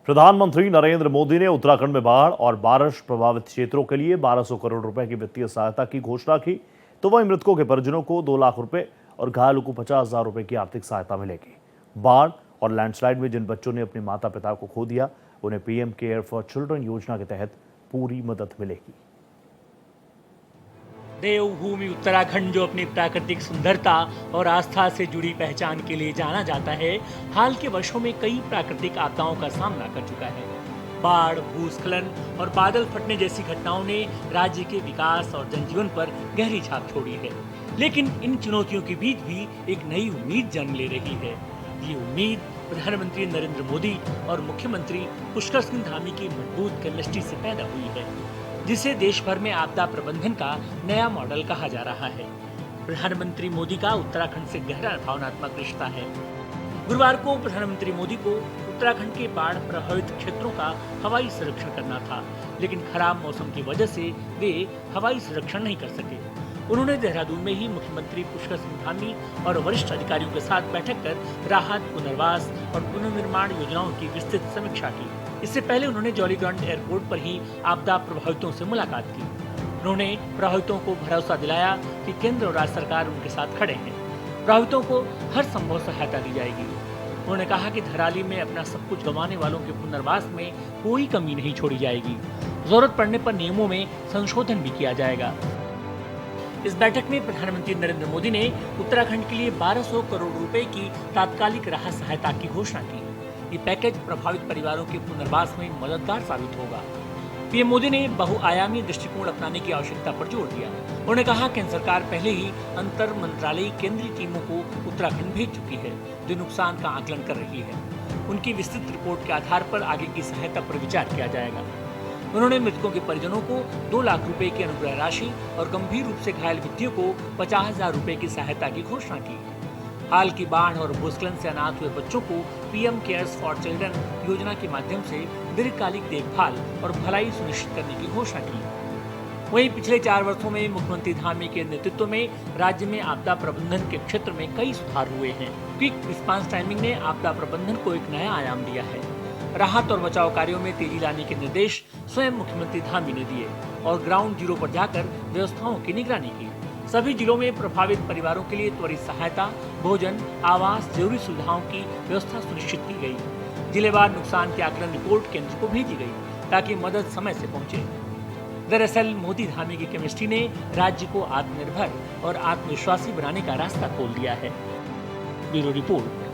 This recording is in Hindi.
प्रधानमंत्री नरेंद्र मोदी ने उत्तराखंड में बाढ़ और बारिश प्रभावित क्षेत्रों के लिए 1200 करोड़ रुपए की वित्तीय सहायता की घोषणा की। तो वहीं मृतकों के परिजनों को 2 लाख रुपए और घायलों को 50,000 रुपए की आर्थिक सहायता मिलेगी। बाढ़ और लैंडस्लाइड में जिन बच्चों ने अपने माता पिता को खो दिया, उन्हें पीएम केयर फॉर चिल्ड्रन योजना के तहत पूरी मदद मिलेगी। देवभूमि उत्तराखंड, जो अपनी प्राकृतिक सुंदरता और आस्था से जुड़ी पहचान के लिए जाना जाता है, हाल के वर्षों में कई प्राकृतिक आपदाओं का सामना कर चुका है। बाढ़, भूस्खलन और बादल फटने जैसी घटनाओं ने राज्य के विकास और जनजीवन पर गहरी छाप छोड़ी है। लेकिन इन चुनौतियों के बीच भी एक नई उम्मीद जन्म ले रही है। ये उम्मीद प्रधानमंत्री नरेंद्र मोदी और मुख्यमंत्री पुष्कर सिंह धामी की मजबूत केमिस्ट्री से पैदा हुई है, जिसे देश भर में आपदा प्रबंधन का नया मॉडल कहा जा रहा है। प्रधानमंत्री मोदी का उत्तराखंड से गहरा भावनात्मक रिश्ता है। गुरुवार को प्रधानमंत्री मोदी को उत्तराखंड के बाढ़ प्रभावित क्षेत्रों का हवाई सर्वेक्षण करना था, लेकिन खराब मौसम की वजह से वे हवाई सर्वेक्षण नहीं कर सके। उन्होंने देहरादून में ही मुख्यमंत्री पुष्कर सिंह धामी और वरिष्ठ अधिकारियों के साथ बैठक कर राहत, पुनर्वास और पुनर्निर्माण योजनाओं की विस्तृत समीक्षा की। इससे पहले उन्होंने जॉलीग्रांट एयरपोर्ट पर ही आपदा प्रभावितों से मुलाकात की। उन्होंने प्रभावितों को भरोसा दिलाया कि केंद्र और राज्य सरकार उनके साथ खड़े हैं। प्रभावितों को हर संभव सहायता दी जाएगी। उन्होंने कहा कि धराली में अपना सब कुछ गंवाने वालों के पुनर्वास में कोई कमी नहीं छोड़ी जाएगी। जरूरत पड़ने पर नियमों में संशोधन भी किया जाएगा। इस बैठक में प्रधानमंत्री नरेंद्र मोदी ने उत्तराखंड के लिए 1200 करोड़ रुपए की तात्कालिक राहत सहायता की घोषणा की। ये पैकेज प्रभावित परिवारों के पुनर्वास में मददगार साबित होगा। पीएम मोदी ने बहुआयामी दृष्टिकोण अपनाने की आवश्यकता पर जोर दिया। उन्होंने कहा कि सरकार पहले ही अंतर मंत्रालयी केंद्रीय टीमों को उत्तराखंड भेज चुकी है, जो नुकसान का आकलन कर रही है। उनकी विस्तृत रिपोर्ट के आधार पर आगे की सहायता पर विचार किया जाएगा। उन्होंने मृतकों के परिजनों को 2 लाख रुपए की अनुग्रह राशि और गंभीर रूप से घायल व्यक्तियों को 50,000 रुपए की सहायता की घोषणा की। हाल की बाढ़ और भूस्खलन से अनाथ हुए बच्चों को पीएम केयर्स फॉर चिल्ड्रन योजना के माध्यम से दीर्घकालिक देखभाल और भलाई सुनिश्चित करने की घोषणा की। वहीं पिछले 4 वर्षों में मुख्यमंत्री धामी के नेतृत्व में राज्य में आपदा प्रबंधन के क्षेत्र में कई सुधार हुए हैं। क्विक रिस्पांस टाइमिंग ने आपदा प्रबंधन को एक नया आयाम दिया है। राहत और बचाव कार्यों में तेजी लाने के निर्देश स्वयं मुख्यमंत्री धामी ने दिए और ग्राउंड जीरो पर जाकर व्यवस्थाओं की निगरानी की। सभी जिलों में प्रभावित परिवारों के लिए त्वरित सहायता, भोजन, आवास, जरूरी सुविधाओं की व्यवस्था सुनिश्चित की गई। जिलेवार नुकसान की आकलन रिपोर्ट केंद्र को भेजी गई ताकि मदद समय से पहुंचे। दरअसल मोदी धामी की केमिस्ट्री ने राज्य को आत्मनिर्भर और आत्मविश्वासी बनाने का रास्ता खोल दिया है। Bureau report.